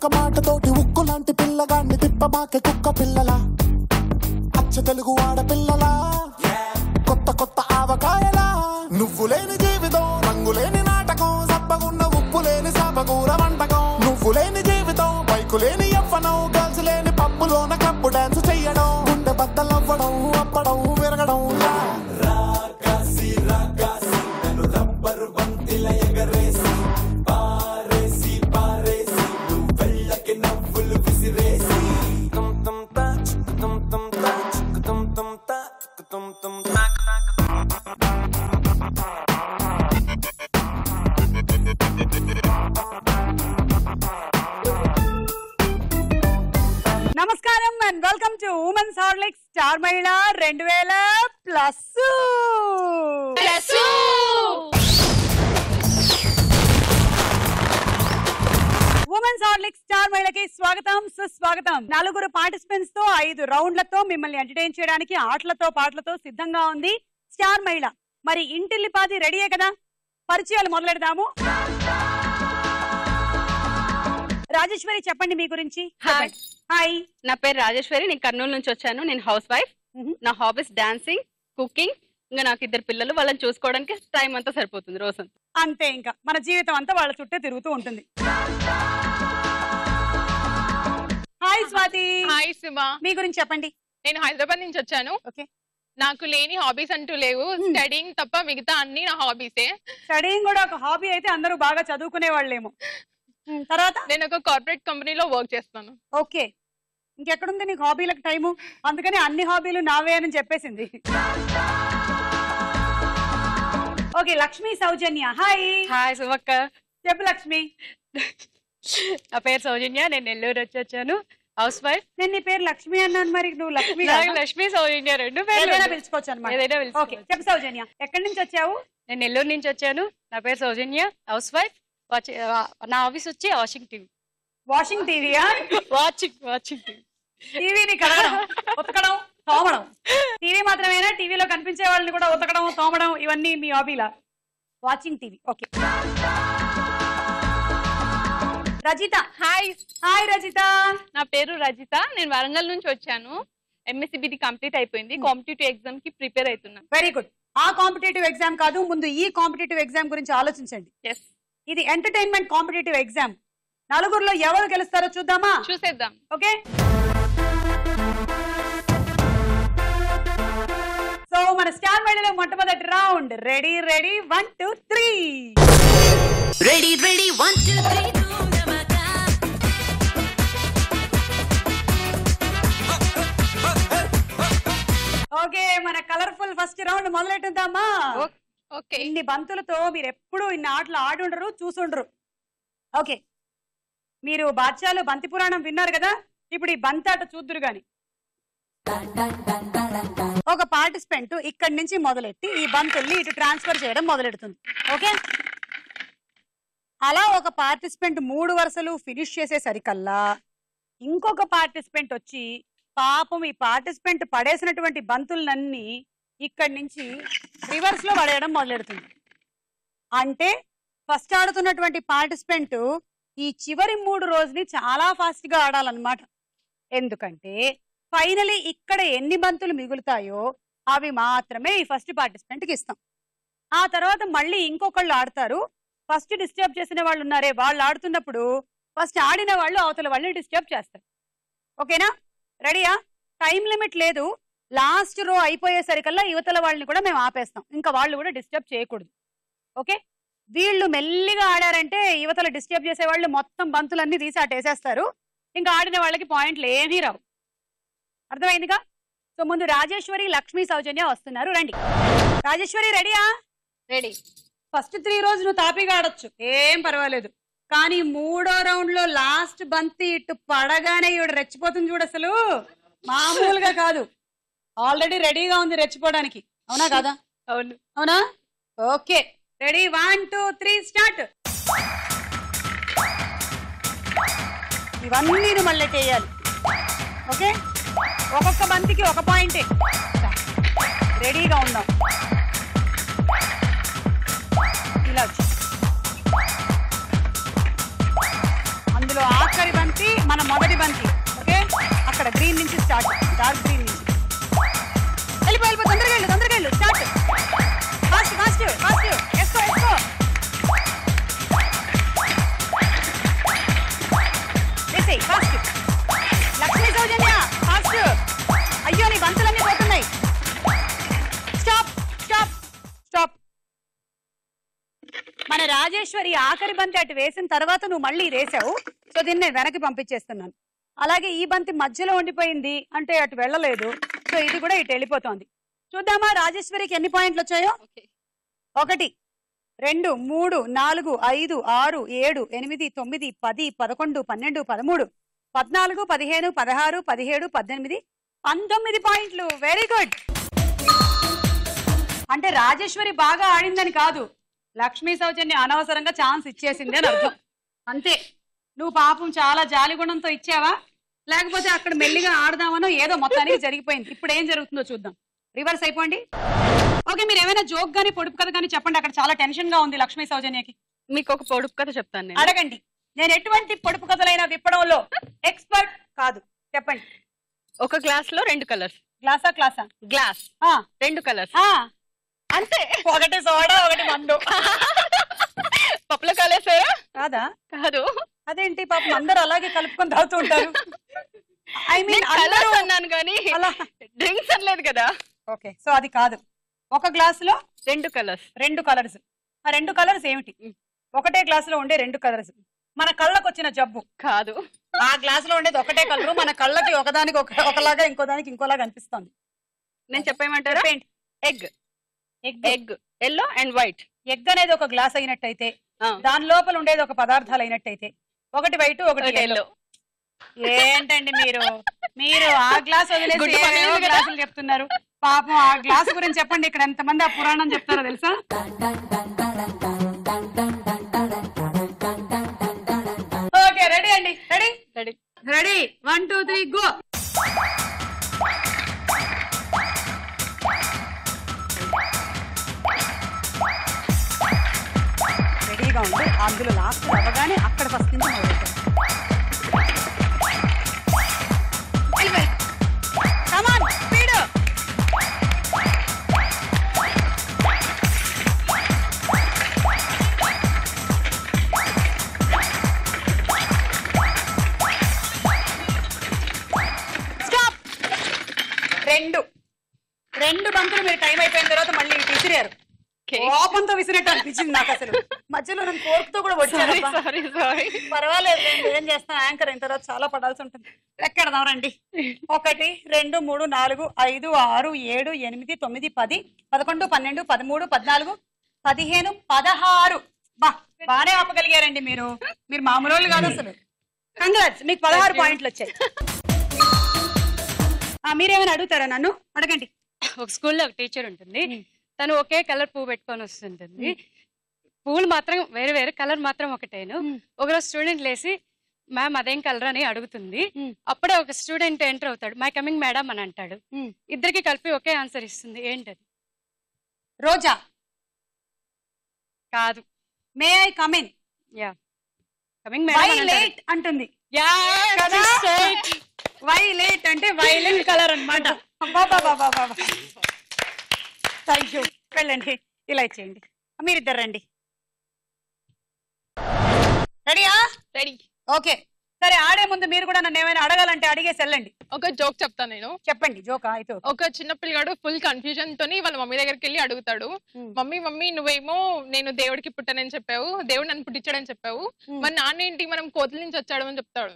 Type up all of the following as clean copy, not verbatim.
ఒక్క మాటతోటి ఉక్కు లాంటి పిల్లగాన్ని తిప్పమాకే కుక్క పిల్లలా అచ్చ తెలుగు ఆడపిల్లలా కొత్త కొత్త ఆవకాయలా నువ్వు లేని జీవితం రంగు లేని నాటకం సబ్బగున్న ఉప్పు లేని సాపకూర వంటకం నువ్వు లేని జీవితం బైకు లేని యవ్వనం గర్ల్స్ లేని పప్పులోన కప్పు డాన్స్ చెయ్యడం గుండె బద్దలవ్వడం అప్పడం విరగడం రబ్బరు బంతిల ఎగరేసి పారేసి పారేసి నువ్వు వెళ్ళకి నవ్వులు విసిరేసి నమస్కారం and welcome to women's Horlicks star మహిళ 2000+. ఉమెన్స్ హార్లిక్స్ స్టార్ మహిళకి స్వాగతం సుస్వాగతం. 4 పార్టిసిపెంట్స్ తో 5 రౌండ్లతో మిమ్మల్ని ఎంటర్టైన్ చేయడానికి ఆటలతో పాటలతో సిద్ధంగా ఉంది స్టార్ మహిళ. మరి ఇంటిల్లిపాది రెడీయే కదా? పరిచయాలు మొదలెడదాము. రాజేశ్వరి చెప్పండి మీ గురించి. హాయ్, నా పేరు రాజేశ్వరి. నేను కర్నూలు నుంచి వచ్చాను. నేను హౌస్ వైఫ్. నా హాబీస్ డాన్సింగ్, కుకింగ్. ఇంకా నాకు 2 పిల్లలు. వాళ్ళని చూసుకోవడానికి టైం అంతా సరిపోతుంది రోజంతా. అంతే, ఇంకా మన జీవితం అంతా వాళ్ళ చుట్టే తిరుగుతూ ఉంటుంది. హాయ్ స్వాతి. హాయ్ సుమా. మీ గురించి చెప్పండి. నేను హైదరాబాద్ నుంచి వచ్చాను. ఓకే. నాకు లేని హాబీస్ అంటూ లేవు. స్టడీయింగ్ తప్ప మిగతా అన్ని నా హాబీసే. స్టడీయింగ్ కూడా ఒక హాబీ అయితే అందరూ బాగా చదువుకునే వాళ్ళేమో. తర్వాత నేను ఒక కార్పొరేట్ కంపెనీలో వర్క్ చేస్తాను. ఓకే. ఇంకెక్కడుంది నీకు హాబీలకు టైము? అందుకని అన్ని హాబీలు నావే అని చెప్పేసింది. ఓకే, లక్ష్మి సౌజన్య. హాయ్. హాయ్ సుమక్క. చెప్పు లక్ష్మి. నా పేరు సౌజన్య. నేను నెల్లూరు వచ్చి వచ్చాను. House wife. నేను నీ పేరు లక్ష్మి అన్నాను, మరి నువ్వు లక్ష్మి లక్ష్మి సౌజన్య 2 పేర్లు పిలుచుకోవచ్చు అనమాట. ఓకే, చెప్పు సౌజన్య, ఎక్కడి నుంచి వచ్చావు? నేను నెల్లూరు నుంచి వచ్చాను. నా పేరు సౌజన్య, హౌస్ వైఫ్. నా ఆఫీస్ వచ్చి వాషింగ్ టీవీ. వాషింగ్ టీవీయా? వాచింగ్ టీవీని కడగడం, ఉతకడం, తోమడం. టీవీ మాత్రమేనా? టీవీలో కనిపించే వాళ్ళని కూడా ఉతకడం, తోమడం, ఇవన్నీ మీ హాబీలా? Watching TV. Okay. Rajitha. Hi. Hi Rajitha. నా పేరు రజిత. నేను వరంగల్ నుంచి వచ్చాను. MSc కంప్లీట్ అయిపోయింది. కాంపిటేటివ్ ఎగ్జామ్ కి ప్రిపేర్ అవుతున్నాను. Very good. ఆ కాంపిటేటివ్ ఎగ్జామ్ కాదు, ముందు ఈ కాంపిటేటివ్ ఎగ్జామ్ గురించి ఆలోచించండి. ఇది ఎంటర్టైన్మెంట్ కాంపిటేటివ్ ఎగ్జామ్. 4లో ఎవరు గెలుస్తారో చూద్దామా? చూసేద్దాం. ఓకే. సో మన స్టార్ మహిళలో మొట్టమొదటి రౌండ్. రెడీ 1 2 3. రెడీ 1 2 3. ఓకే, మన కలర్ఫుల్ ఫస్ట్ రౌండ్ మొదలెట్టుద్దామా? ఓకే. ఇన్ని బంతులతో మీరు ఎప్పుడు ఇన్ని ఆటలు ఆడుండరు, చూసుండరు. ఓకే, మీరు బాద్షాలో బంతి పురాణం విన్నారు కదా? ఇప్పుడు ఈ బంతాట చూద్దురు గాని. ఒక పార్టిసిపెంట్ ఇక్కడి నుంచి మొదలెట్టి ఈ బంతుల్ని ఇటు ట్రాన్స్ఫర్ చేయడం మొదలెడుతుంది. ఓకే. అలా ఒక పార్టిసిపెంట్ 3 వరుసలు ఫినిష్ చేసేసరికల్లా ఇంకొక పార్టిసిపెంట్ వచ్చి పాపం ఈ పార్టిసిపెంట్ పడేసినటువంటి బంతులన్నీ ఇక్కడి నుంచి రివర్స్ లో పడేయడం మొదలెడుతుంది. అంటే ఫస్ట్ ఆడుతున్నటువంటి పార్టిసిపెంట్ ఈ చివరి 3 రోజుని చాలా ఫాస్ట్ గా ఆడాలన్నమాట. ఎందుకంటే ఫైనలీ ఇక్కడ ఎన్ని బంతులు మిగులుతాయో అవి మాత్రమే ఈ ఫస్ట్ పార్టిసిపెంట్ కి ఇస్తాం. ఆ తర్వాత మళ్ళీ ఇంకొకళ్ళు ఆడతారు. ఫస్ట్ డిస్టర్బ్ చేసిన వాళ్ళు ఉన్నారే, వాళ్ళు ఆడుతున్నప్పుడు ఫస్ట్ ఆడిన వాళ్ళు అవతల వాళ్ళని డిస్టర్బ్ చేస్తారు. ఓకేనా? రెడీయా? టైం లిమిట్ లేదు. లాస్ట్ రో అయిపోయేసరికల్లా యువతల వాళ్ళని కూడా మేము ఆపేస్తాం. ఇంకా వాళ్ళు కూడా డిస్టర్బ్ చేయకూడదు. ఓకే. వీళ్ళు మెల్లిగా ఆడారంటే యువతలు డిస్టర్బ్ చేసే వాళ్ళు మొత్తం బంతులన్నీ తీసి అటేసేస్తారు. ఇంకా ఆడిన వాళ్ళకి పాయింట్లు ఏమీ రావు. అర్థమైందిగా? సో ముందు రాజేశ్వరి, లక్ష్మి, సౌజన్య వస్తున్నారు. రండి. రాజేశ్వరి రెడీయా? రెడీ. ఫస్ట్ 3 రోజు నువ్వు తాపీగా ఆడొచ్చు, ఏం పర్వాలేదు. కానీ 3వ రౌండ్ లో లాస్ట్ బంతి ఇటు పడగానే ఇవిడ రెచ్చిపోతుంది చూడు, అసలు మామూలుగా కాదు. ఆల్రెడీ రెడీగా ఉంది రెచ్చిపోవడానికి. అవునా కాదా? అవును. అవునా? Okay, ready 1 2 3 start. ఇవన్నీ నువ్వు మళ్ళీ చేయాలి. ఓకే, ఒక్కొక్క బంతికి 1 పాయింటే. రెడీగా ఉందాం. ఇలా వచ్చి అందులో ఆఖరి బంతి మన మొదటి బంతి. ఓకే, అక్కడ గ్రీన్ నుంచి స్టార్ట్, డార్క్ గ్రీన్ నుంచి. వెళ్ళిపో తొందరగా వెళ్ళు స్టార్ట్. ఫాస్ట్ ఫాస్ట్ ఫాస్ట్, ఎస్కో వేసేయ్ ఫాస్ట్. లక్ష్మీ సౌజన్య ఫాస్ట్. అయ్యో నీ బంతులన్నీ పోతున్నాయి. Stop stop stop. మన రాజేశ్వరి ఆఖరి బంతి అటు వేసిన తర్వాత నువ్వు మళ్ళీ వేసావు, సో దీన్ని నేను వెనక్కి పంపించేస్తున్నాను. అలాగే ఈ బంతి మధ్యలో ఉండిపోయింది అంటే అటు వెళ్ళలేదు, సో ఇది కూడా ఇటు వెళ్ళిపోతోంది. చూద్దామా రాజేశ్వరికి ఎన్ని పాయింట్లు వచ్చాయో. 1 2 3 4 5 6 7 8 9 10 11 12 13 14 15 16 17 18 19 పాయింట్లు. Very good. అంటే రాజేశ్వరి బాగా ఆడిందని కాదు, లక్ష్మీ సౌజన్య అనవసరంగా ఛాన్స్ ఇచ్చేసింది అని అర్థం. అంతే. నువ్వు పాపం చాలా జాలిగుణంతో ఇచ్చావా, లేకపోతే అక్కడ మెల్లిగా ఆడదామనో ఏదో మొత్తానికి జరిగిపోయింది. ఇప్పుడు ఏం జరుగుతుందో చూద్దాం. రివర్స్ అయిపోండి. ఓకే, మీరు ఏమైనా జోక్ గానీ పొడుపు కథ కానీ చెప్పండి. అక్కడ చాలా టెన్షన్ గా ఉంది లక్ష్మీ సౌజన్యకి. మీకు ఒక పొడుపు కథ చెప్తాను నేను. అడగండి. నేను ఎటువంటి పొడుపు కథలైనా విప్పడంలో ఎక్స్పర్ట్ కాదు. చెప్పండి. ఒక గ్లాస్ లో 2 కలర్స్. గ్లాసా క్లాసా? గ్లాస్ 2 కలర్స్ అంతే. ఒకటి సోడా ఒకటి మందు. పప్పుల కాలేసారా? కాదా? కాదు. అదేంటి పాపం అందరూ అలాగే కలుపుకొని తాగుతూ ఉంటారు. ఐ మీన్ కలర్స్ అన్నాను కానీ అలా డ్రింక్స్ అనలేదు కదా. ఓకే, సో అది కాదు. ఒక గ్లాస్ లో 2 కలర్స్. 2 కలర్స్. ఆ 2 కలర్స్ ఏమిటి? ఒకటే గ్లాస్ లో ఉండే 2 కలర్స్. మన కళ్ళకు వచ్చిన జబ్బు కాదు. ఆ గ్లాస్ లో ఉండేది ఒకటే కలరు, మన కళ్ళకి ఒకదానికి ఒకలాగా ఇంకోదానికి ఇంకోలాగా అనిపిస్తుంది. నేను చెప్పేయమంటారా? Egg. Egg yellow and white. Egg అనేది ఒక గ్లాస్ అయినట్టయితే దాని లోపల ఉండేది ఒక పదార్థాలు అయినట్టయితే ఒకటి వైట్ ఒకటి ఎల్లో. ఏంటండి మీరు ఆ గ్లాస్ వదిలేసి గ్లాసులు చెప్తున్నారు. పాపం ఆ గ్లాస్ గురించి చెప్పండి. ఇక్కడ ఎంతమంది ఆ పురాణం చెప్తారో తెలుసా? ఓకే, రెడీ అండి. Ready ready ready 1 2 3 go. రెడీగా ఉంది. అందులో లాస్ట్ అవ్వగానే అక్కడ ఫస్ట్ నుంచి మొదలెట్టారు. కమాన్ స్పీడ్. స్టాప్. 2 బంతులు మీరు టైం అయిపోయిన తర్వాత మళ్ళీ విసిరారు. కోపంతో విసిరేట్టు అనిపించింది నాకు. అసలు మధ్యలో నన్ను కోర్టుతో కూడా వచ్చారు. పర్వాలేదు, ఏం చేస్తాను, యాంకర్ అయిన తర్వాత చాలా పడాల్సి ఉంటుంది. ఎక్కడదాం రండి. 1 2 3 4 5 6 7 8 9 10 11 12 13 14 15 16. బానే ఆపగలిగారండి మీరు మామూలు వాళ్ళు కాదు అసలు. కంగ్రాట్స్, మీకు 16 పాయింట్లు వచ్చాయి. మీరేమైనా అడుగుతారా నన్ను? అడగండి. ఒక స్కూల్లో ఒక టీచర్ ఉంటుంది. తను ఒకే కలర్ పువ్వు పెట్టుకొని వస్తుంటుంది. పువ్వులు మాత్రం వేరే వేరే, కలర్ మాత్రం ఒకటేను. ఒకరోజు స్టూడెంట్ లేసి మ్యామ్ అదేం కలర్ అని అడుగుతుంది. అప్పుడే ఒక స్టూడెంట్ ఎంటర్ అవుతాడు. మై కమింగ్ మేడం అని అంటాడు. ఇద్దరికి కలిపి ఒకే ఆన్సర్ ఇస్తుంది. ఏంటది? రోజా. కాదు. May I come in? Yeah, coming madam late అంటుంది. యా, వైలెట్ అంటే వైలెట్ కలర్ అన్నమాట. Thank you. వెళ్ళండి, ఇలా ఇచ్చేయండి. మీరిద్దరు రండి. రెడీయా? రెడీ. ఓకే, సరే. ఆడే ముందు మీరు కూడా నన్ను ఏమైనా అడగాలంటే అడిగేసి వెళ్ళండి. ఒక జోక్ చెప్తాను నేను. చెప్పండి. జోకా? అయితే ఒక చిన్న పిల్లగాడు ఫుల్ కన్ఫ్యూజన్ తోని వాళ్ళ మమ్మీ దగ్గరికి వెళ్ళి అడుగుతాడు, మమ్మీ నువ్వేమో నేను దేవుడికి పుట్టానని చెప్పావు, దేవుడు నన్ను పుట్టించాడని చెప్పావు, మరి నాన్న ఏంటి మనం కోతుల నుంచి వచ్చాడు అని చెప్తాడు.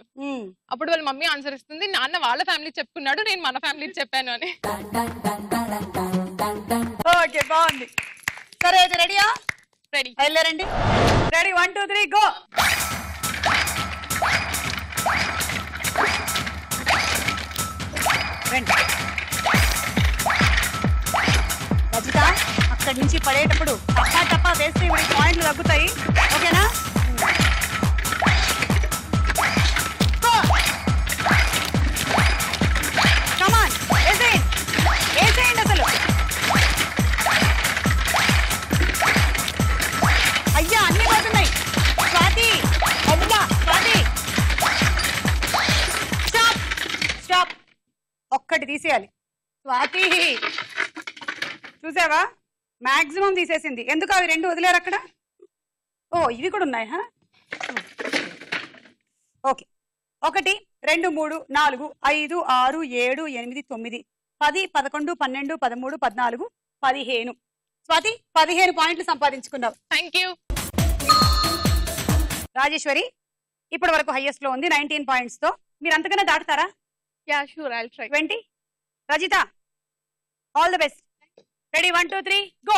అప్పుడు వాళ్ళ మమ్మీ ఆన్సర్ ఇస్తుంది, నాన్న వాళ్ళ ఫ్యామిలీ చెప్పుకున్నాడు, నేను మన ఫ్యామిలీకి చెప్పాను అని. ఓకే, బాగుంది. సరే, అయితే రెడీయా? రెడీ. వెళ్ళారండి. Ready 1 2 3 go. రజిత, అక్కడి నుంచి పడేటప్పుడు టప్పా టప్పా వేస్తే పాయింట్లు తగ్గుతాయి. ఓకేనా? కమాన్, వేసేయండి అసలు. అయ్యా, అన్ని పోతున్నాయి. స్వాతి, అమ్మా స్వాతి. ఒక్కటి తీసేయాలి. స్వాతి చూసావా, మాక్సిమం తీసేసింది. ఎందుకు అవి 2 వదిలేరు అక్కడ? ఓ ఇవి కూడా ఉన్నాయా? ఓకే. 1 2 3 4 5 6 7 8 9 10 11 12 13 14 15. స్వాతి 15 పాయింట్లు సంపాదించుకున్నావు. Thank you. రాజేశ్వరి ఇప్పటి వరకు హైయెస్ట్ లో ఉంది 19 పాయింట్స్ తో. మీరు అంతకన్నా దాటుతారా? Yeah sure, I'll try. 20. Rajitha all the best. Ready 1 2 3 go.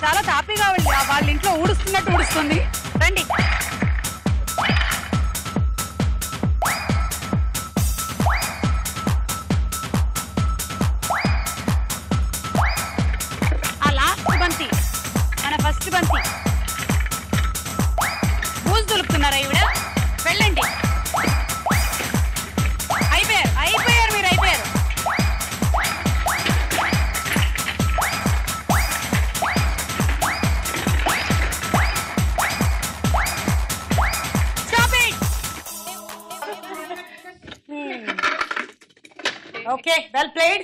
చాలా తాపీగా ఉంది. వాళ్ళ ఇంట్లో ఊడుస్తున్నట్టు ఊడుస్తుంది. రండి. ఆ లాస్ట్ బంతి మన ఫస్ట్ బంతి. పూజ దులుపుతున్నారా ఈవిడ? వెళ్ళండి. అయిపోయారు మీరు అయిపోయారు. Okay well played.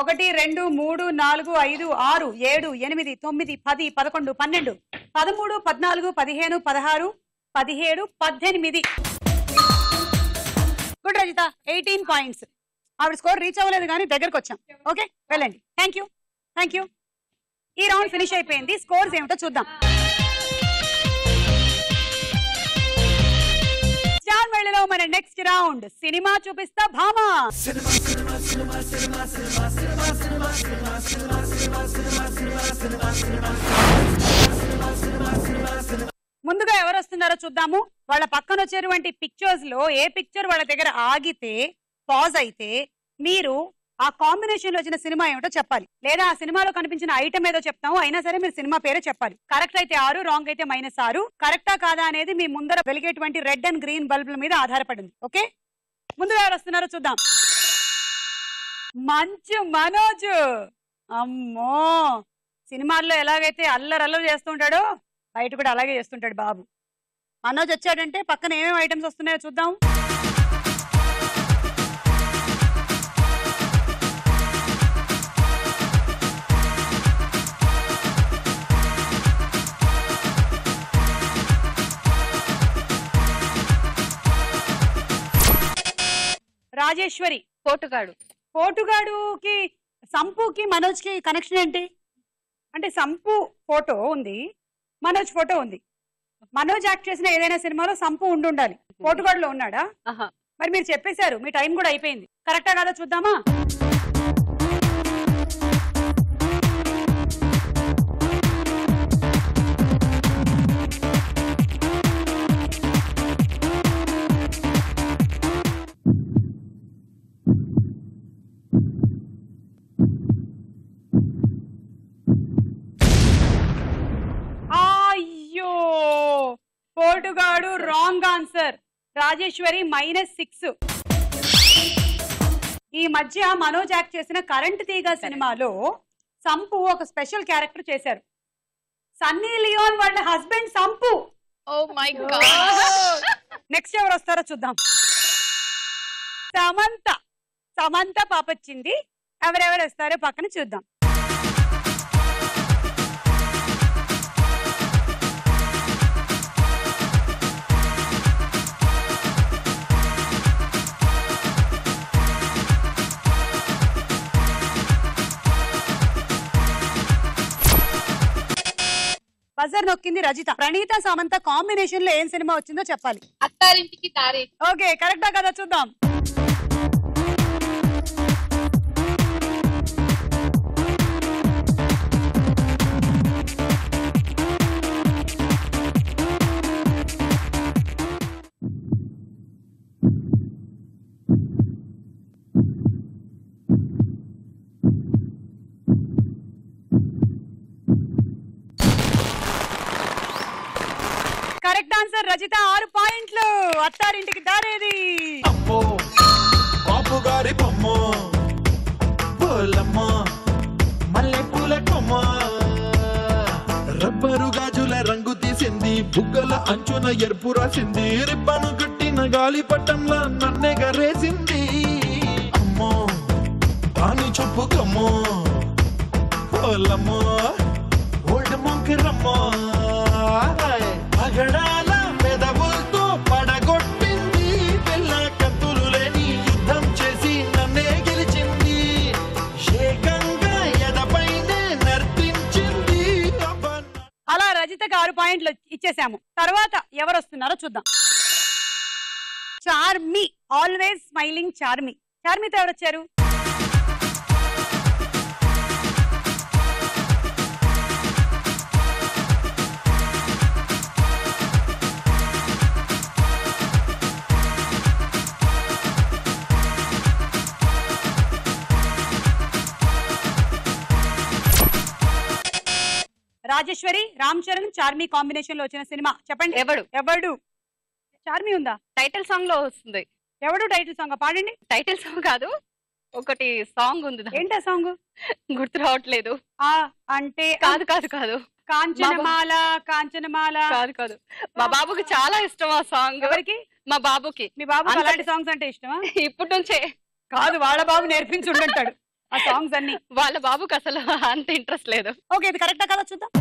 1 2 3 4 5 6 7 8 9 10 11 12 13 14 15 16 17 18. Good Rajitha 18 points. ఆవిడ స్కోర్ రీచ్ అవ్వలేదు కానీ దగ్గరకు వచ్చాం. ఓకే వెళ్ళండి. Thank you. ఈ రౌండ్ ఫినిష్ అయిపోయింది. స్కోర్స్ ఏమిటో చూద్దాం. స్టార్ మేళలో మన నెక్స్ట్ రౌండ్ సినిమా చూపిస్తా భామా. ముందుగా ఎవరు వస్తున్నారో చూద్దాము. వాళ్ళ పక్కన వచ్చేటువంటి పిక్చర్స్ లో ఏ పిక్చర్ వాళ్ళ దగ్గర ఆగితే పాజ్ అయితే మీరు ఆ కాంబినేషన్ లో వచ్చిన సినిమా ఏమిటో చెప్పాలి. లేదా ఆ సినిమాలో కనిపించిన ఐటమ్ ఏదో చెప్తాము, అయినా సరే మీరు సినిమా పేరే చెప్పాలి. కరెక్ట్ అయితే 6, రాంగ్ అయితే -6. కరెక్టా కాదా అనేది మీ ముందర వెలిగేటువంటి రెడ్ అండ్ గ్రీన్ బల్బుల మీద ఆధారపడింది. ఓకే ముందుగా ఎవరు వస్తున్నారో చూద్దాం. మంచు మనోజ్. అమ్మో, సినిమాల్లో ఎలాగైతే అల్లరి చేస్తుంటాడో బయట కూడా అలాగే చేస్తుంటాడు బాబు. మనోజ్ వచ్చాడంటే పక్కన ఏమేమి ఐటమ్స్ వస్తున్నాయో చూద్దాం. రాజేశ్వరి పోటుగాడుకి సంపుకి మనోజ్కి కనెక్షన్ ఏంటి అంటే సంపు ఫోటో ఉంది, మనోజ్ ఫోటో ఉంది. మనోజ్ యాక్ట్ చేసిన ఏదైనా సినిమాలో సంపు ఉండాలి. పోటుగాడులో ఉన్నాడా? మరి మీరు చెప్పేశారు, మీ టైం కూడా అయిపోయింది. కరెక్టా కాదా చూద్దామా? పోటుగాడు రాంగ్ ఆన్సర్. రాజేశ్వరి -6. ఈ మధ్య మనోజ్ యాక్ట్ చేసిన కరెంట్ తీగ సినిమాలో సంపు ఒక స్పెషల్ క్యారెక్టర్ చేశారు. సన్నీ లియోన్ వాళ్ళ హస్బెండ్ సంపు. Oh my god. నెక్స్ట్ ఎవరు వస్తారో చూద్దాం. సమంత పాప వచ్చింది. ఎవరెవరు వస్తారో పక్కన చూద్దాం. బజర్ నొక్కింది రజిత. ప్రణీత సమంత కాంబినేషన్ లో ఏం సినిమా వచ్చిందో చెప్పాలి. అత్తారింటికి దారి. ఓకే కరెక్టా కదా చూద్దాం. కరెక్ట్ ఆన్సర్ రజిత 6 పాయింట్లు. అత్తారింటికి దారేది. అమ్మో బాబు గారి బొమ్మ పూలమ్మ మల్లె పూల కొమ్మ రబ్బరు గాజుల రంగు తీసి చేసింది బుగ్గల అంచున ఎరుపు రాసింది రిబ్బను కట్టిన గాలి పట్టంలా నన్నే గరేసింది అమ్మో దాని చెప్పుకమ్మో ఓలమ్మో ఓల్డ్ మొంకిరమ్మో పగడాల పెదవులతో పడగొట్టింది పిల్ల కత్తులు లేని యుద్ధం చేసి నన్నే గెలిచింది ఏకంగా ఎదపైనే నర్తించింది అలా రజితకి 6 పాయింట్లు ఇచ్చేసాము. తర్వాత ఎవరు వస్తున్నారో చూద్దాం. Charmi, always smiling Charmi. చార్మితో ఎవరు వచ్చారు? రాజేశ్వరి, రామ్ చరణ్, చార్మి కాంబినేషన్ లో వచ్చిన సినిమా చెప్పండి. ఎవడు చార్మి ఉందా? టైటిల్ సాంగ్ లో వస్తుంది. ఎవడు టైటిల్ సాంగ్ పాడండి. టైటిల్ సాంగ్ కాదు, ఒకటి సాంగ్ ఉంది. ఏంటా సాంగ్? గుర్తు రావట్లేదు. అంటే కాదు కాదు కాదు కాంచనమాల. కాంచనమాల కాదు. మా బాబుకి చాలా ఇష్టం ఆ సాంగ్. ఎవరికి? మా బాబుకి. మీ బాబు అలాంటి సాంగ్స్ అంటే ఇష్టమా? ఇప్పటి నుంచే కాదు, వాళ్ళ బాబు నేర్పించుంటాడు ఆ సాంగ్స్ అన్ని. వాళ్ళ బాబుకి అసలు అంత ఇంట్రెస్ట్ లేదు. ఓకే, ఇది కరెక్టా కదా చూద్దాం.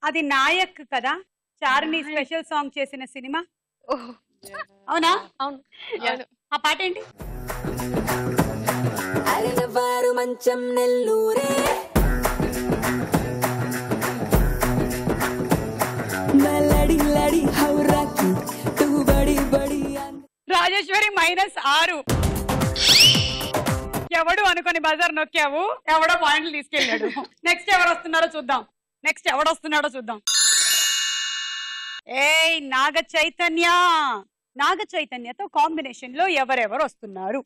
అది నాయక్ కదా, చార్మి స్పెషల్ సాంగ్ చేసిన సినిమా. అవునా? అవును. ఆ పాట ఏంటి? అరనవారు మంచం నెల్లూరే మలడి లడి హౌరాకి తూ బడి బడి. రాజేశ్వరి -6. ఎవడు అనుకొని బజార్ నొక్కావు, ఎవడో పాయింట్లు తీసుకెళ్ళాడు. నెక్స్ట్ ఎవరు వస్తున్నారో చూద్దాం. ఏయ్ నాగ చైతన్య. నాగ చైతన్యతో కాంబినేషన్ లో ఎవరెవరు వస్తున్నారు?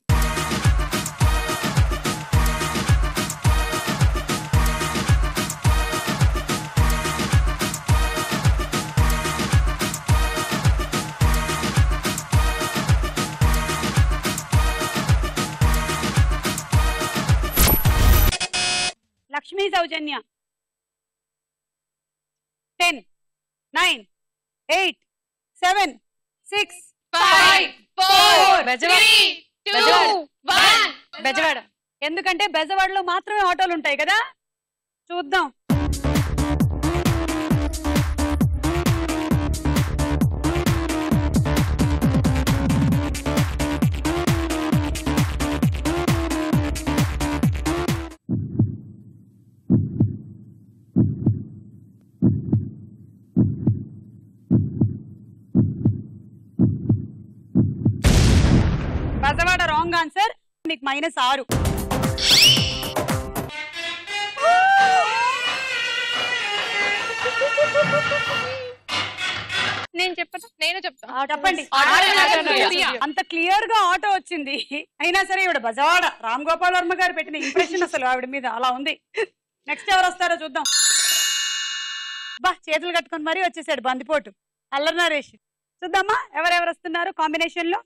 లక్ష్మీ సౌజన్య. 10, 9, 8, 7, 6, 5, 4, 3, 2, 1. బెజవాడ. ఎందుకంటే బెజవాడలో మాత్రమే ఆటోలు ఉంటాయి కదా. చూద్దాం. Bezawada wrong answer. మీకు -6. నేను చెప్తా. చెప్పండి. అంత క్లియర్ గా ఆటో వచ్చింది. అయినా సరే ఇవిడ బజవాడ రామ్ గోపాల్ వర్మ గారు పెట్టిన ఇంప్రెషన్ అసలు ఆవిడ మీద అలా ఉంది. నెక్స్ట్ ఎవరు వస్తారో చూద్దాం. బా చేతులు కట్టుకొని మరీ వచ్చేసాడు బందిపోటు అల్లరి నరేష్. చూద్దామా ఎవరెవరు వస్తున్నారు కాంబినేషన్ లో.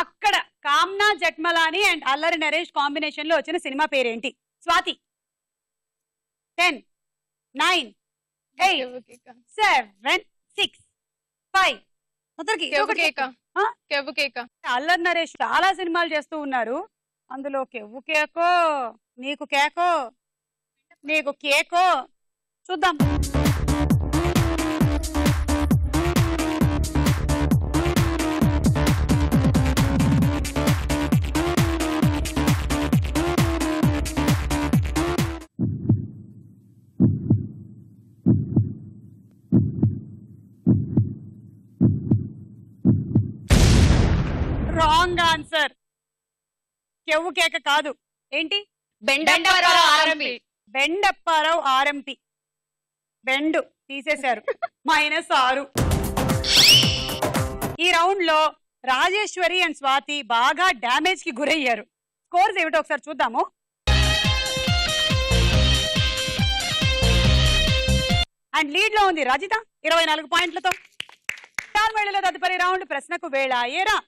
అక్కడ కామ్నా జట్మలాని అండ్ అల్లరి నరేష్ కాంబినేషన్ లో వచ్చిన సినిమా పేరేంటి? స్వాతి. 10, 9, 8, 7, 6, 5. అల్లరి నరేష్ చాలా సినిమాలు చేస్తూ ఉన్నారు. అందులో కెవ్వు కేకో, నీకు కేకో, నీకు కేకో. చూద్దాం. Wrong answer. చెవు కేక కాదు. ఏంటి? బెండప్పారావు ఆర్ఎంపి. బెండప్పారావు ఆర్ఎంపి. బెండు తీసేశారు. -6. ఈ రౌండ్ లో రాజేశ్వరి అండ్ స్వాతి బాగా డ్యామేజ్ కి గురయ్యారు. స్కోర్స్ ఏమిటో ఒకసారి చూద్దాము. అండ్ లీడ్ లో ఉంది రజిత 24 పాయింట్లతో. టాల్మేళలో తదుపరి రౌండ్ ప్రశ్నకు వేళ ఏరా.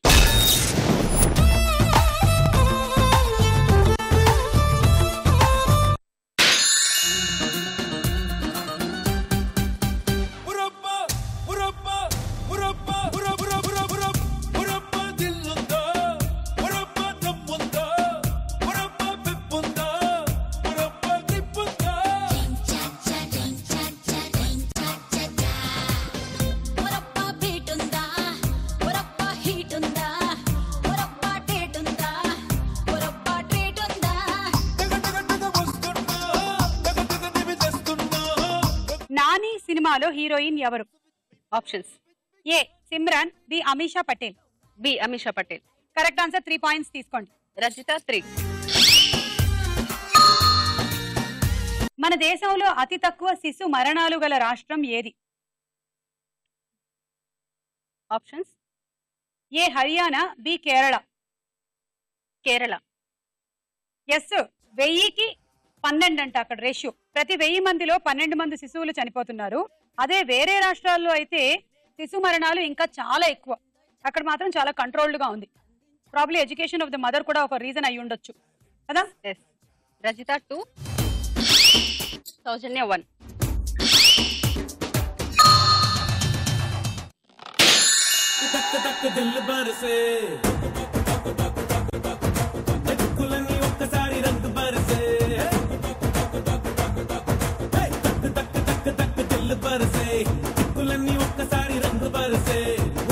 నాని సినిమాలో హీరోయిన్ ఎవరు? Options: A Simran, B Ameesha Patel, B Ameesha Patel. Correct answer. 3 points తీసుకోండి. రజిత 3. మన దేశంలో అతి తక్కువ శిశు మరణాలు గల రాష్ట్రం ఏది? ఆప్షన్స్: ఏ హర్యానా, బి కేరళ. కేరళ. ఎస్ 1000కి 12 అంట అక్కడ రేషియో. ప్రతి 1000 మందిలో 12 మంది శిశువులు చనిపోతున్నారు. అదే వేరే రాష్ట్రాల్లో అయితే శిశు మరణాలు ఇంకా చాలా ఎక్కువ. అక్కడ మాత్రం చాలా కంట్రోల్డ్ గా ఉంది. Probably education of the mother కూడా ఒక రీజన్ అయి ఉండొచ్చు కదా. రజిత 2, సౌజన్య 1. ఒక్కసారి రంగు బరసే బరసే చిక్కులన్నీ ఒక్కసారి రంగు బరసే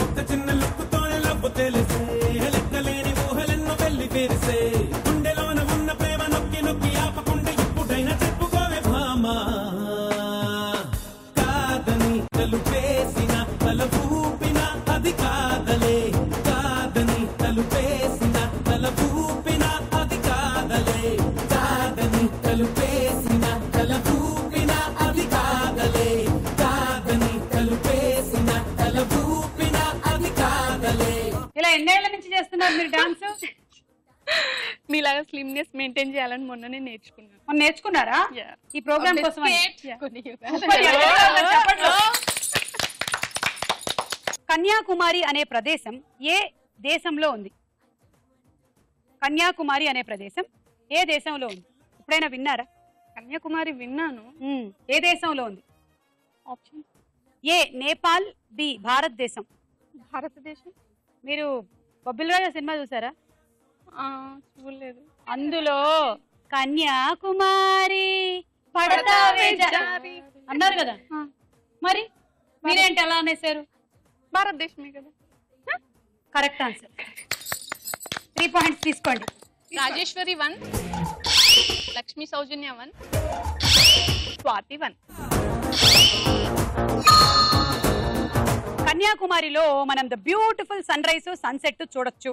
ఒక్క చిన్న లుక్కుతోనే లవ్వు తెలిసే లెక్కలేని ఊహలెన్నో వెళ్ళి పేరిసే గుండెలోన ఉన్న ప్రేమ నొక్కి నొక్కి ఆపకుండా ఇప్పుడైనా చెప్పుకోవే భామా కాదని తలుపేసిన తల ఊపిన అది కాదలే కాదని తలుపేసిన తల ఊపిన అది కాదలే కాదని తలుపేసిన తల ఊపిన అది కాదలే ఇలా ఎన్నేళ్ల నుంచి చేస్తున్నారు మీరు డాన్స్? మీలాగా స్లిమ్నెస్ మెయింటైన్ చేయాలని మొన్ననే నేర్చుకున్నాను. మొన్న నేర్చుకున్నారా? ఈ ప్రోగ్రామ్ కోసం? కన్యాకుమారి అనే ప్రదేశం ఏ దేశంలో ఉంది? కన్యాకుమారి అనే ప్రదేశం ఏ దేశంలో ఉంది? ఎప్పుడైనా విన్నారా? కన్యాకుమారి విన్నాను. ఏ దేశంలో ఉంది? ఆప్షన్: ఏ నేపాల్, బి భారతదేశం. భారతదేశం. మీరు బొబ్బిల్ సినిమా చూసారా? చూడలేదు. అందులో కన్యాకుమారి పడతావే జారి అన్నారు కదా, మరి మీరేంటి అలా అనేసారు? భారతదేశమే కదా. Correct answer. 3 పాయింట్స్ తీసుకోండి. రాజేశ్వరి 1, లక్ష్మీ సౌజన్య 1, స్వాతి 1. కన్యాకుమారిలో మనం the beautiful sunrise sunset చూడొచ్చు,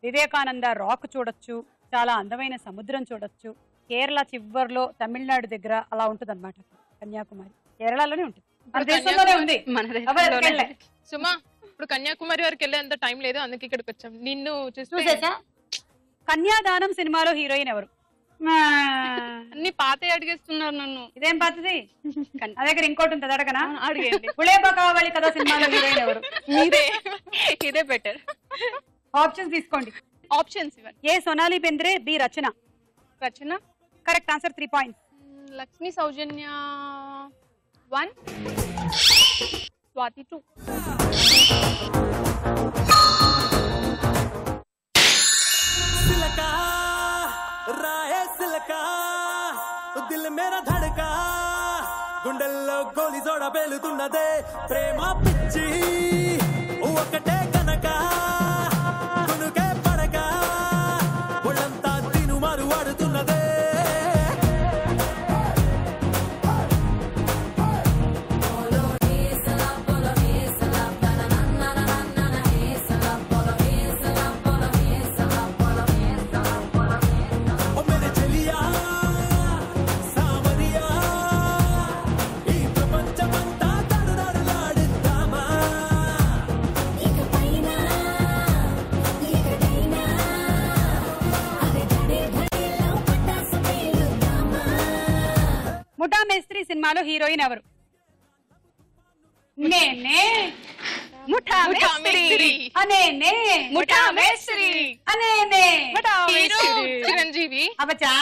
వివేకానంద రాక్ చూడొచ్చు, చాలా అందమైన సముద్రం చూడొచ్చు. కేరళ చివర్లో తమిళనాడు దగ్గర అలా ఉంటుంది అనమాట. కన్యాకుమారి కేరళలోనే ఉంటుంది, మన దేశంలోనే ఉంది. సుమా, ఇప్పుడు కన్యాకుమారి వరకు వెళ్ళే అంత టైం లేదు, అందుకే ఇక్కడికి వచ్చాం. నిన్ను చూసేసా? కన్యాదానం సినిమాలో హీరోయిన్ ఎవరు? అన్ని పాతే అడిగేస్తున్నారు నన్ను. ఇదేం పాతది? నా దగ్గర ఇంకోటి ఉంటుంది, అడగనా? అడిగండి. గుళేబా కావాలి కదా సినిమాలో హీరోయిన్ ఎవరు? ఇదే బెటర్. ఆప్షన్స్ తీసుకోండి. ఆప్షన్స్ ఇవ్వండి. A Sonali Bendre, B Rachana. Rachana. Correct answer. 3 points. Lakshmi Soujanya 1, Swathi 2. సిలకా రాయే సిలకా దిల్ మేరా ధడకా గుండెల్లో గోలి జోడ పేలుతున్నదే ప్రేమ పిచ్చి ఒకటే కనుక కొనుకే పడక ఒళ్ళంతా తిను మారు వాడుతున్నదే. సినిమాలో హీరోయిన్ ఎవరు? నేనే ముఠా మేస్త్రి అనేనే ముఠా మేస్త్రి అనేనే హీరో చిరంజీవి. అవచ్చా.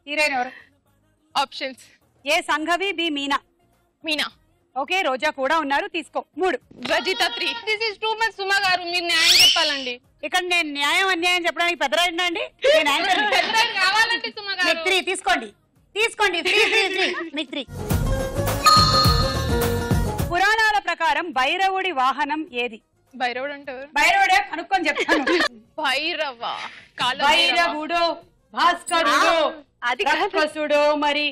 హీరోయిన్ ఎవరు? Options. A Sanghavi, B Meena. Meena. Okay, Roja కూడా ఉన్నారు, తీసుకో. 3. Rajitha 3. This is too much. Suma garu మీరు న్యాయం చెప్పాలండి. ఇక్కడ నేను న్యాయం అన్యాయం చెప్పడానికి పెద్దరాయినా అండి? నేను యాంకర్. కావాలంటే సుమా గారు 3 తీసుకోండి. 3. పురాణాల ప్రకారం భైరవుడి వాహనం ఏది? భైరవుడు అంటారు. భైరవుడే అనుకొని చెప్తాను. భైరవ. భైరవుడో, భాస్కరుడో, అది రాక్షసుడో, మరి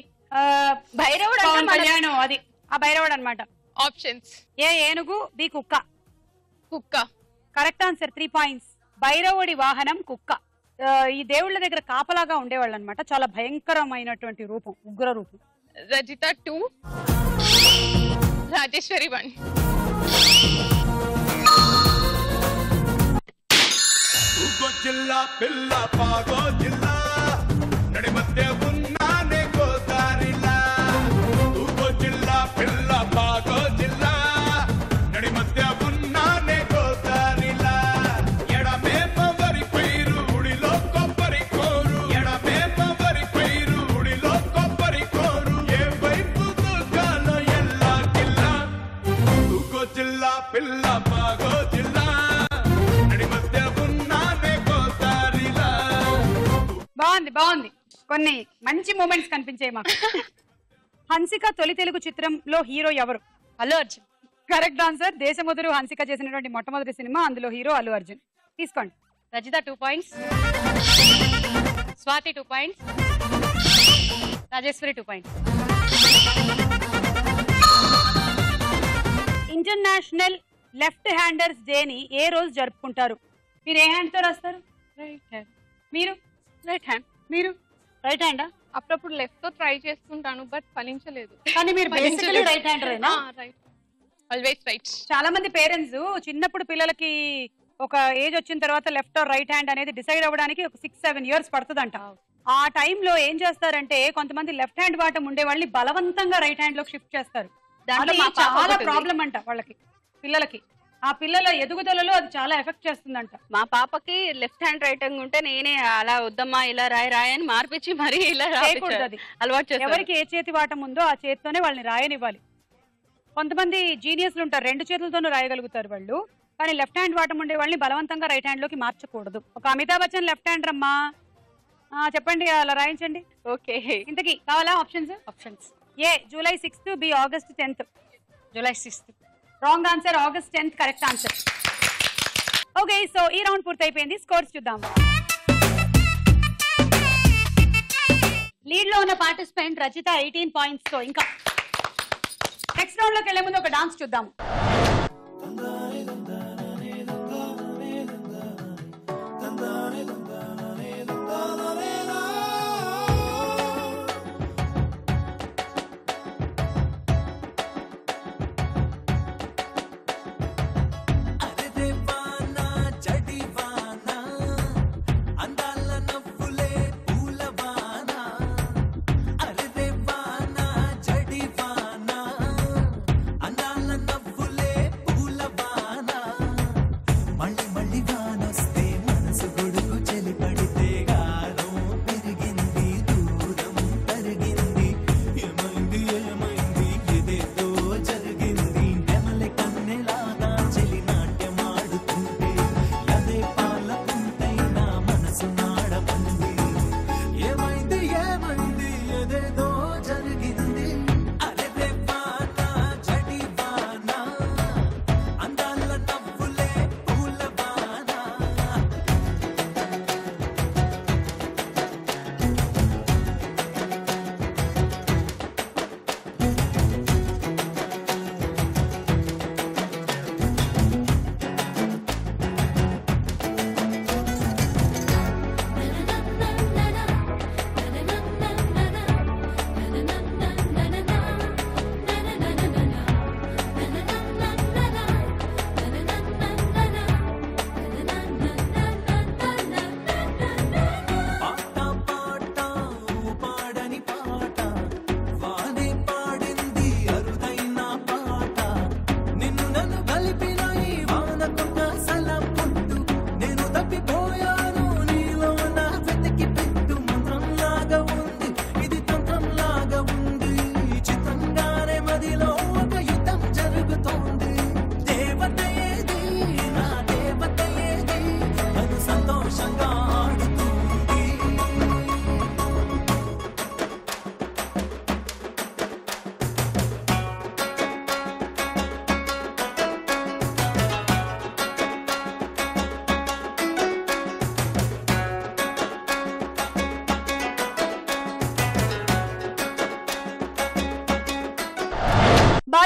భైరవుడు పవన్ కళ్యాణ్, అది ఆ భైరవుడు అన్నమాట. ఆప్షన్స్. ఏ ఏనుగు, బి కుక్క. కుక్క. Correct answer. 3 పాయింట్స్. భైరవుడి వాహనం కుక్క. ఈ దేవుళ్ళ దగ్గర కాపలాగా ఉండేవాళ్ళు అనమాట. చాలా భయంకరమైనటువంటి రూపం, ఉగ్ర రూపం. రజిత 2. రాజేశ్వరి 1. జిల్లా పిల్ల పాగో జిల్లా నడి మధ్య ఉన్నానే గోదారిలా. జిల్లా పిల్ల పాగో జిల్లా నడి మధ్య ఉన్నానే గోదారిలా. ఎడమే పవరి పైరు ఉడిలో కొబ్బరి కోరు. ఎడమే పవరి పైరు ఉడిలో కొబ్బరి కోరు. ఏ వైపు దూకాలో ఎల్లా కిల్లా. జిల్లా పిల్ల పాగో జిల్లా నడి మధ్య ఉన్నానే గోదారిలా. బాగుంది. కొన్ని మంచి మూమెంట్స్ కనిపించాయి మాకు. హన్సిక తొలి తెలుగు చిత్రంలో హీరో ఎవరు? అల్లు అర్జున్. Correct answer. దేశముదురు హన్సిక చేసినటువంటి మొట్టమొదటి సినిమా, అందులో హీరో అల్లు అర్జున్. తీసుకోండి. Rajitha 2 points. Swathi 2 points. Rajeshwari 2 points. International left handers డేని ఏ రోజు జరుపుకుంటారు? మీరు ఏ హ్యాండ్ తో రాస్తారు? Right hand. మీరు రైట్ హ్యాండ్. మీరు రైట్ హ్యాండా? అప్పుడప్పుడు లెఫ్ట్ తో ట్రై చేస్తుంటాను, బట్ ఫలించలేదు. కానీ మీరు బేసికలీ రైట్ హ్యాండరేనా? రైట్. Always right. చాలా మంది పేరెంట్స్ చిన్నప్పుడు పిల్లలకి ఒక ఏజ్ వచ్చిన తర్వాత లెఫ్ట్ ఆర్ రైట్ హ్యాండ్ అనేది డిసైడ్ అవ్వడానికి ఒక 6-7 ఇయర్స్ పడుతుందంట. ఆ టైంలో ఏం చేస్తారంటే కొంతమంది లెఫ్ట్ హ్యాండ్ వాటం ఉండే వాళ్ళని బలవంతంగా రైట్ హ్యాండ్ లోకి షిఫ్ట్ చేస్తారు. దాంట్లో అది చాలా ప్రాబ్లం అంట వాళ్ళకి, పిల్లలకి. ఆ పిల్లల ఎదుగుదలలో అది చాలా ఎఫెక్ట్ చేస్తుందంట. మా పాపకి లెఫ్ట్ హ్యాండ్ రైట్ హ్యాండ్ ఉంటే నేనే అలా వద్దమ్మా ఇలా రాయి అని మార్పించి మరి ఇలా చేయకూడదు. అది అలవాటు చేస్తాను. ఎవరికి ఏ చేతి వాటం ఉందో ఆ చేతితోనే వాళ్ళని రాయనివ్వాలి. కొంతమంది జీనియస్లు ఉంటారు, 2 చేతులతోనూ రాయగలుగుతారు వాళ్ళు. కానీ లెఫ్ట్ హ్యాండ్ వాటం ఉండే వాళ్ళని బలవంతంగా రైట్ హ్యాండ్ లోకి మార్చకూడదు. ఒక అమితాబ్ బచ్చన్ లెఫ్ట్ హ్యాండ్ రమ్మా, చెప్పండి, అలా రాయించండి. ఓకే. ఇంతకీ కావాలా options? A July 6th, B August 10th. July 6th. Wrong answer. August 10th correct answer. Okay, so ఈ రౌండ్ పూర్తయిపోయింది. స్కోర్స్ చూద్దాం. లీడ్ లో ఉన్న పార్టిసిపెంట్ రజిత 18 పాయింట్స్ తో. ఇంకా నెక్స్ట్ రౌండ్ లోకి వెళ్లే ముందు ఒక డాన్స్ చూద్దాం. అందాల నవ్వులే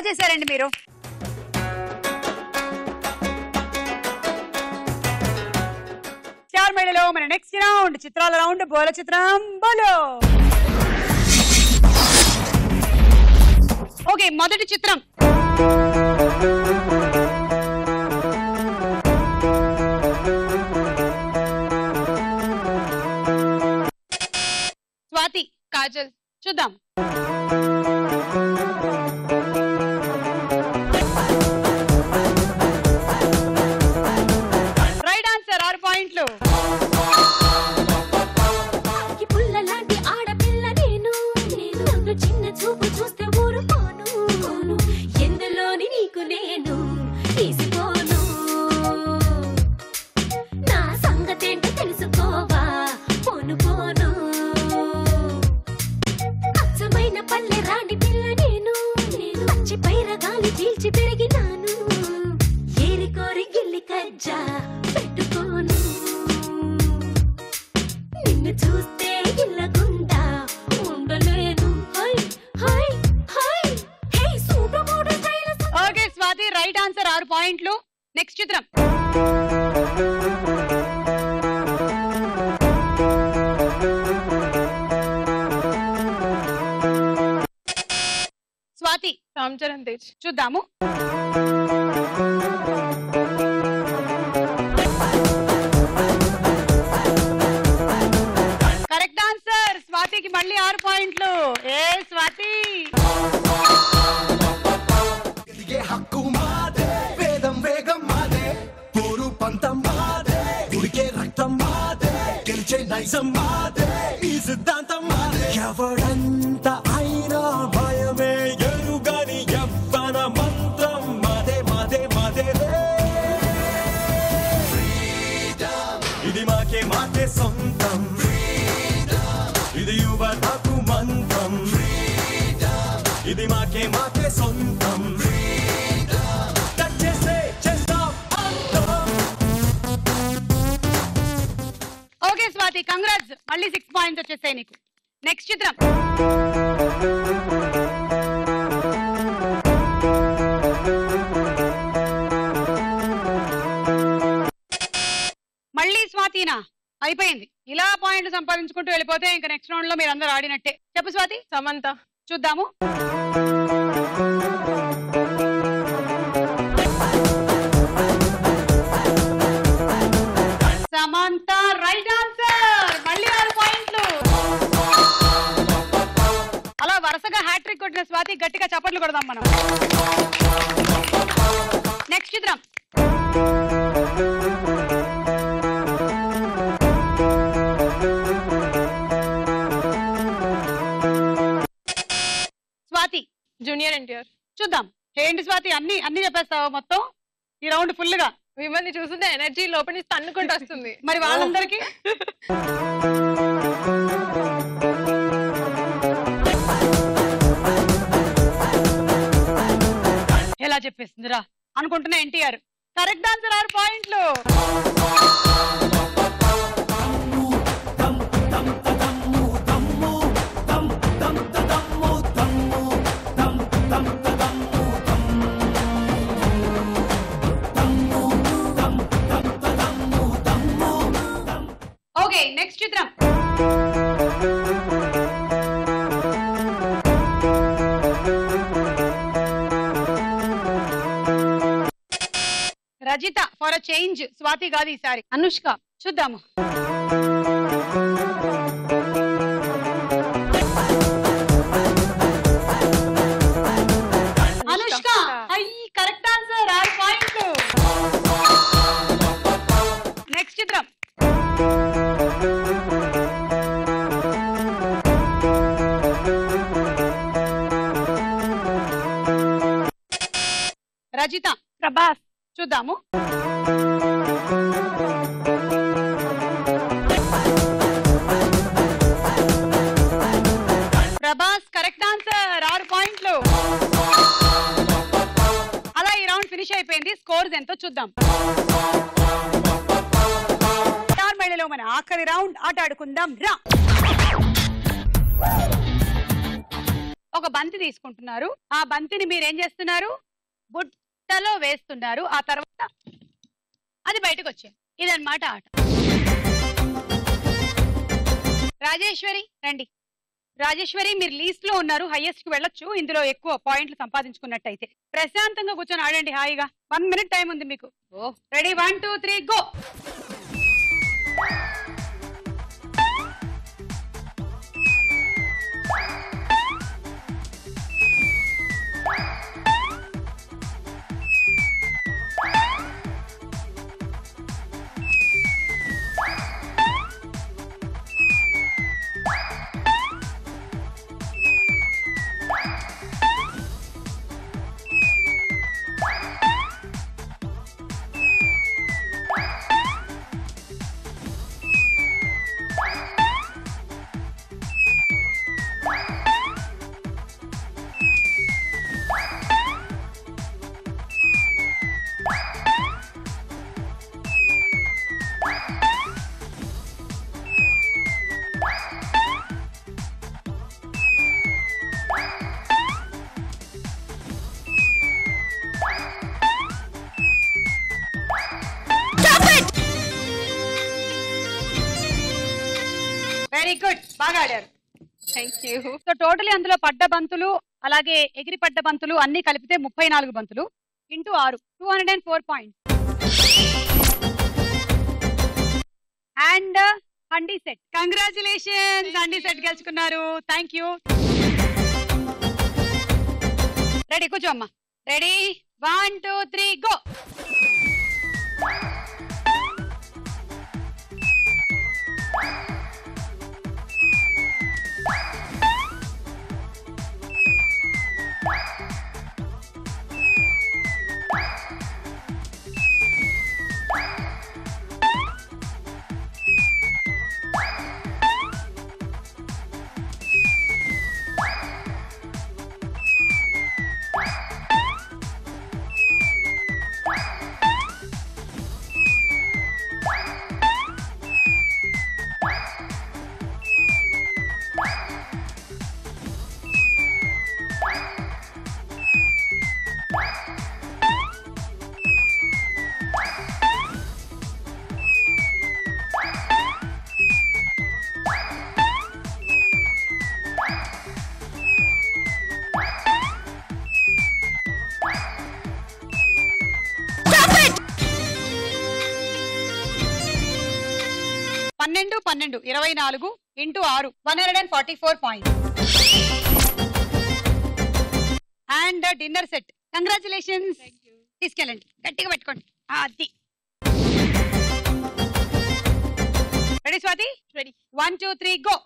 బాగా చేశారండి మీరు. స్టార్ మేళలో మన నెక్స్ట్ రౌండ్ చిత్రాల రౌండ్. బోల చిత్రం బోలో. ఓకే, మొదటి చిత్రం. స్వాతి, కాజల్. చూద్దాం. రైట్ ఆన్సర్, 6 పాయింట్లు. పుల్లలాంటి ఆడపిల్ల నేను నన్ను చిన్న చూపు చూస్తే ఊరుకోను, ఎందులోని నీకు నేను తీసిపోను, నా సంగతేంటో తెలుసుకోవా పోను పోను, అచ్చమైన పల్లె రాణి పిల్ల నేను పచ్చి పైరగాలి చీల్చి పెరిగినాను, ఏరి కోరి గిల్లి కజ్జా పెట్టుకోను, నిన్ను చూస్తే ఇల్లగుండా ఉండలేను. ఓకే స్వాతి, రైట్ ఆన్సర్, 6 పాయింట్లు. నెక్స్ట్ చిత్రం. స్వాతి, రామ్ చరణ్ తేజ్. చూద్దాము. Correct answer. స్వాతికి మళ్ళీ 6 పాయింట్లు. ఏ స్వాతి, హక్కు మాదే, వేదం వేగం మాదే, పోరు పంతం మాదే, ఉడికే రక్తం మాదే, గెలిచే నైజం మాదే, ఈ సిద్ధాంతం మాదే. ఎవడంత అయినా భయమే ఎరుగని యవ్వన మంత్రం మాదే మాదే మాదే. ఇది మాకే మాకే సొంతం, ఇది యువతకు మంత్రం, ఇది మాకే మాకే సొంతం. Okay Swathi, congrats. మళ్ళీ 6 పాయింట్స్ వచ్చేసాయి నీకు. నెక్స్ట్ చిత్రం. మళ్ళీ స్వాతినా? అయిపోయింది. ఇలా పాయింట్లు సంపాదించుకుంటూ వెళ్ళిపోతే ఇంకా నెక్స్ట్ రౌండ్ లో మీరు అందరూ ఆడినట్టే. చెప్పు స్వాతి. సమంత. చూద్దాము. Samantha, right answer. మళ్ళీ 6 పాయింట్లు. అలా వరుసగా హ్యాట్రిక్ కొట్టిన స్వాతి గట్టిగా చప్పట్లు కొడదాం మనం. నెక్స్ట్ చిత్రం. స్వాతి, జూనియర్ ఎన్టీఆర్. చూద్దాం. ఏంటి స్వాతి, అన్ని చెప్పేస్తావా మొత్తం ఈ రౌండ్ ఫుల్ గా? మిమ్మల్ని చూస్తుంటే ఎనర్జీ లోపల నుంచి తన్నుకుంటూ వస్తుంది. మరి వాళ్ళందరికీ ఎలా చెప్పేస్తుందిరా అనుకుంటున్నా ఎన్టీఆర్. కరెక్ట్ ఆన్సర్, 6 పాయింట్లు. ఓకే, నెక్స్ట్ చిత్రం. Rajitha, for a change. Swathi కాదు ఈసారి, అనుష్క. చూద్దాము. అనుష్క, కరెక్ట్ ఆన్సర్, 6 పాయింట్లు. నెక్స్ట్ చిత్రం. రజిత, ప్రభాస్. చూద్దాము. ప్రభాస్, కరెక్ట్ ఆన్సర్, 6 పాయింట్లు. అలా ఈ రౌండ్ ఫినిష్ అయిపోయింది. స్కోర్స్ ఎంతో చూద్దాం. స్టార్ మేళలో మన ఆఖరి రౌండ్ ఆట ఆడుకుందాం రా. ఒక బంతి తీసుకుంటున్నారు. ఆ బంతిని మీరు ఏం చేస్తున్నారు, బుట్టలో వేస్తున్నారు. ఆ తర్వాత అది బయటకు వచ్చేది. ఇదన్నమాట ఆట. రాజేశ్వరి రండి. రాజేశ్వరి మీరు లీస్ట్ లో ఉన్నారు, హైయెస్ట్ కి వెళ్ళొచ్చు. ఇందులో ఎక్కువ పాయింట్లు సంపాదించుకున్నట్టయితే ప్రశాంతంగా కూర్చొని ఆడండి హాయిగా. 1 minute టైం ఉంది మీకు. Ready 1 2 3 go. వెరీ గుడ్, బాగా ఆడారు. Thank you. సో టోటలీ అందులో పడ్డ బంతులు అలాగే ఎగిరి పడ్డ బంతులు అన్ని కలిపితే 34 బంతులు into 6 204 points. And handi set. Congratulations, handi set గెలుచుకున్నారు. Thank you. రెడీ కూర్చో అమ్మా. Ready 1 2 3 go. పన్నెండు 24 into 6 144 points. And dinner set. Congratulations. తీసుకెళ్ళండి, గట్టిగా పెట్టుకోండి. అది ready Swathi? Ready. 1 2 3 go.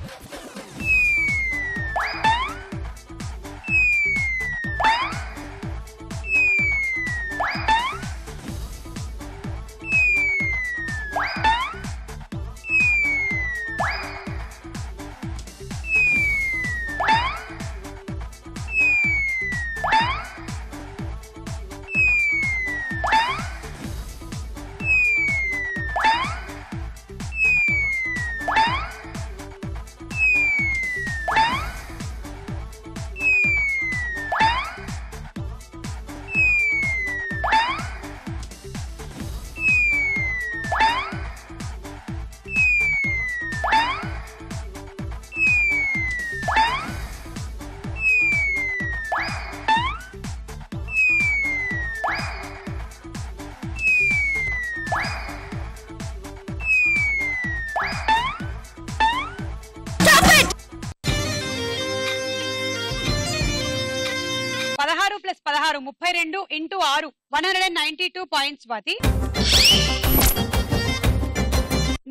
+ 16 32 into 6 192 points. Swathi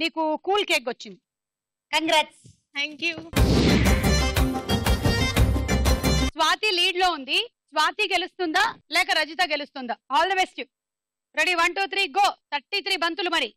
నీకు కూల్ కేక్ వచ్చింది. Congrats. Thank you. Swathi lead లో ఉంది. స్వాతి గెలుస్తుందా లేక Rajitha గెలుస్తుందా? All the best. Ready 1 2 3 go. 33 బంతులు మరి.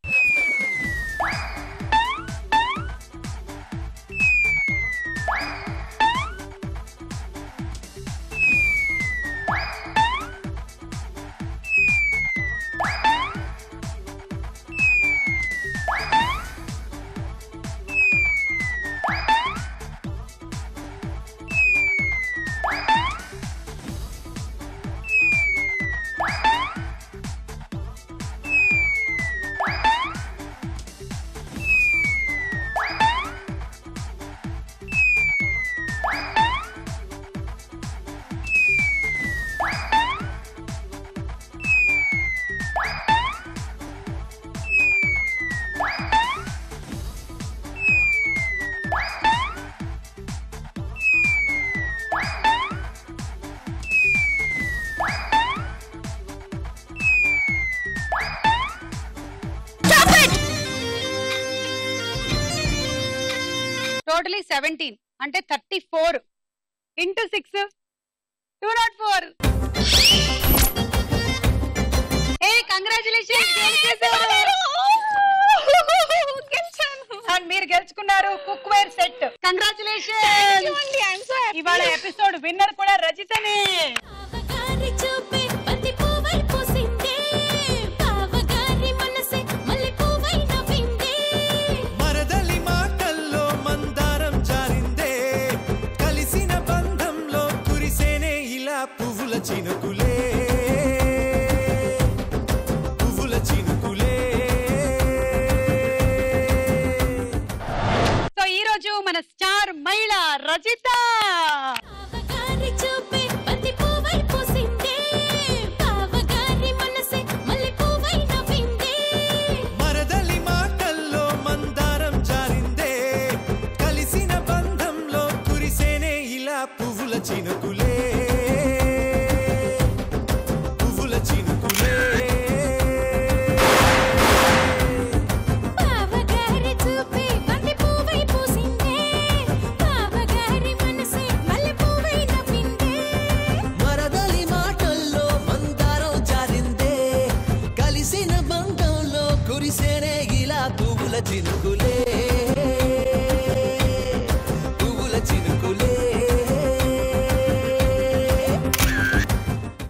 టోటలీ 17 అంటే 34 ఇంటూ 6 204. ఏ కంగ్రాచులేషన్స్, అండ్ మీరు గెలుచుకున్నారు కుక్ వేర్ సెట్. కంగ్రాచులేషన్స్. ఇవాళ ఎపిసోడ్ విన్నర్ కూడా రజితనే. మరదలి మాటల్లో మందారం జారిందే, కలిసిన బంధంలో కురిసేనే ఇలా పువ్వుల చినుకులే, పువ్వుల చినుకులే. సో ఈ రోజు మన స్టార్ మహిళ రజిత. మరదలి మాటల్లో మందారం జారిందే, కలిసిన బంధంలో కురిసేనే ఇలా పువ్వుల చినుకులే, పువ్వుల చినుకులే. మరదలి మాటల్లో మందారం జారిందే, కలిసిన బంధంలో కురిసేనే ఇలా పువ్వుల చినుకులే.